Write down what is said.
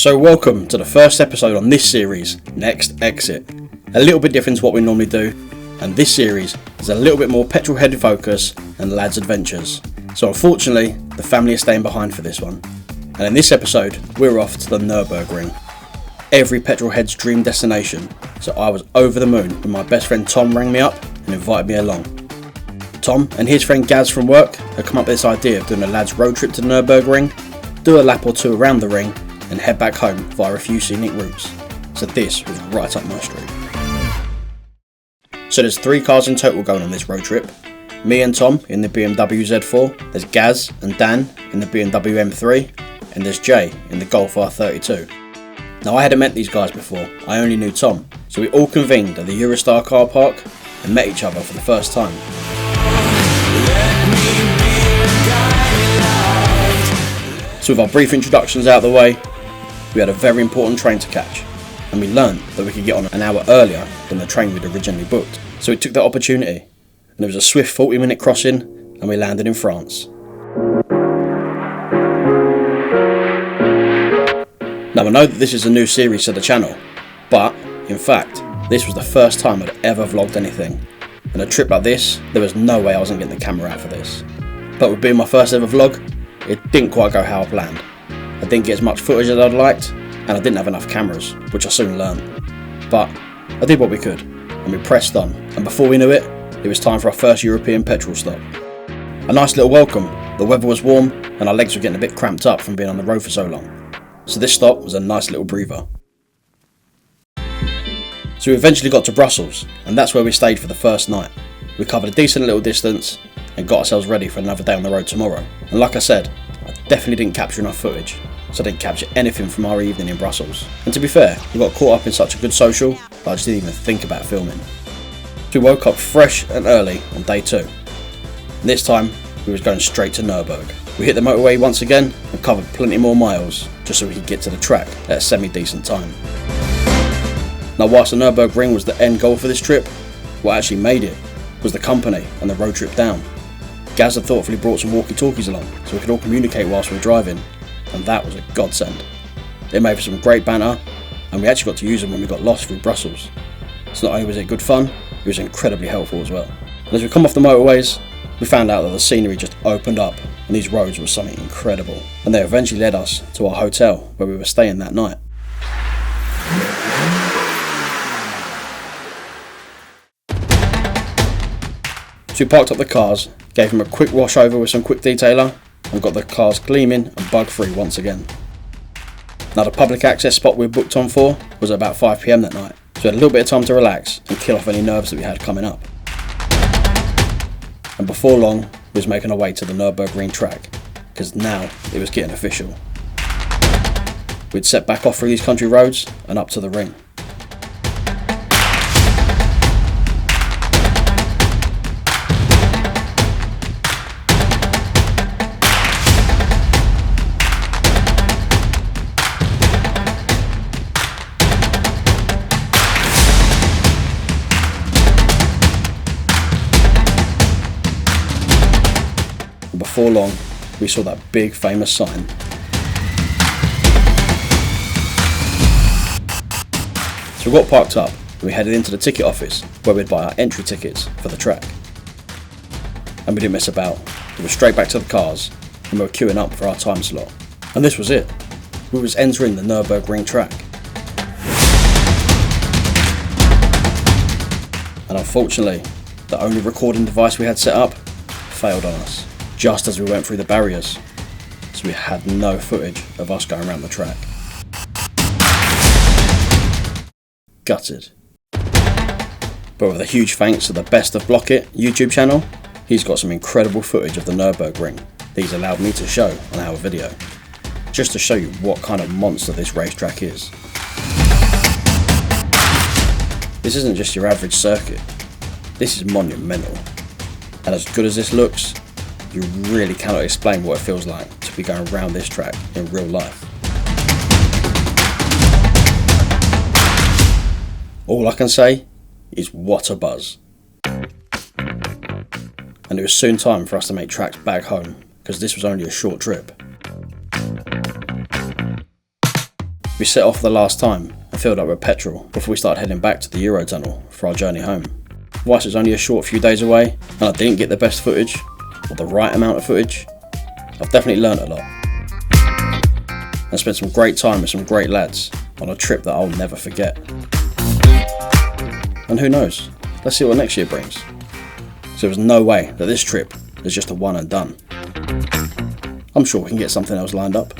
So welcome to the first episode on this series, Next Exit. A little bit different to what we normally do, and this series is a little bit more petrol-headed focus and lads' adventures. So unfortunately, the family is staying behind for this one. And in this episode, we're off to the Nürburgring. Every petrol-head's dream destination, so I was over the moon when my best friend Tom rang me up and invited me along. Tom and his friend Gaz from work had come up with this idea of doing a lads' road trip to the Nürburgring, do a lap or two around the ring, and head back home via a few scenic routes. So this was right up my street. So there's 3 cars in total going on this road trip. Me and Tom in the BMW Z4, there's Gaz and Dan in the BMW M3, and there's Jay in the Golf R32. Now I hadn't met these guys before, I only knew Tom, so we all convened at the Eurostar car park and met each other for the first time. So with our brief introductions out of the way, we had a very important train to catch, and we learned that we could get on an hour earlier than the train we'd originally booked. So we took that opportunity, and it was a swift 40-minute crossing, and we landed in France. Now I know that this is a new series to the channel, but in fact, this was the first time I'd ever vlogged anything, and a trip like this, there was no way I wasn't getting the camera out for this. But with being my first ever vlog, it didn't quite go how I planned. I didn't get as much footage as I'd liked, and I didn't have enough cameras, which I soon learned. But I did what we could, and we pressed on, and before we knew it, it was time for our first European petrol stop. A nice little welcome, the weather was warm, and our legs were getting a bit cramped up from being on the road for so long. So this stop was a nice little breather. So we eventually got to Brussels, and that's where we stayed for the first night. We covered a decent little distance, and got ourselves ready for another day on the road tomorrow. And like I said, I definitely didn't capture enough footage, so I didn't capture anything from our evening in Brussels. And to be fair, we got caught up in such a good social that I just didn't even think about filming. So we woke up fresh and early on day 2. And this time, we was going straight to Nürburg. We hit the motorway once again and covered plenty more miles, just so we could get to the track at a semi-decent time. Now whilst the Nürburgring was the end goal for this trip, what actually made it was the company and the road trip down. Gaz had thoughtfully brought some walkie-talkies along so we could all communicate whilst we were driving, and that was a godsend. It made for some great banter, and we actually got to use them when we got lost through Brussels. So not only was it good fun, it was incredibly helpful as well. And as we come off the motorways, we found out that the scenery just opened up and these roads were something incredible, and they eventually led us to our hotel where we were staying that night. So we parked up the cars, gave them a quick wash over with some quick detailer, and got the cars gleaming and bug free once again. Now the public access spot we booked on for was at about 5 PM that night, so we had a little bit of time to relax and kill off any nerves that we had coming up. And before long, we was making our way to the Nürburgring track, because now it was getting official. We'd set back off through these country roads and up to the ring. Before long, we saw that big famous sign. So we got parked up and we headed into the ticket office where we'd buy our entry tickets for the track. And we didn't mess about, we were straight back to the cars and we were queuing up for our time slot. And this was it, we was entering the Nürburgring track. And unfortunately, the only recording device we had set up failed on us just as we went through the barriers, so we had no footage of us going around the track. Gutted. But with a huge thanks to the Best of Blockit YouTube channel, he's got some incredible footage of the Nürburgring that he's allowed me to show on our video, just to show you what kind of monster this racetrack is. This isn't just your average circuit, this is monumental, and as good as this looks, you really cannot explain what it feels like to be going around this track in real life. All I can say is what a buzz. And it was soon time for us to make tracks back home, because this was only a short trip. We set off for the last time and filled up with petrol before we started heading back to the Eurotunnel for our journey home. Whilst it's only a short few days away and I didn't get the best footage, or the right amount of footage, I've definitely learnt a lot. And spent some great time with some great lads on a trip that I'll never forget. And who knows, let's see what next year brings. So there's no way that this trip is just a one and done. I'm sure we can get something else lined up.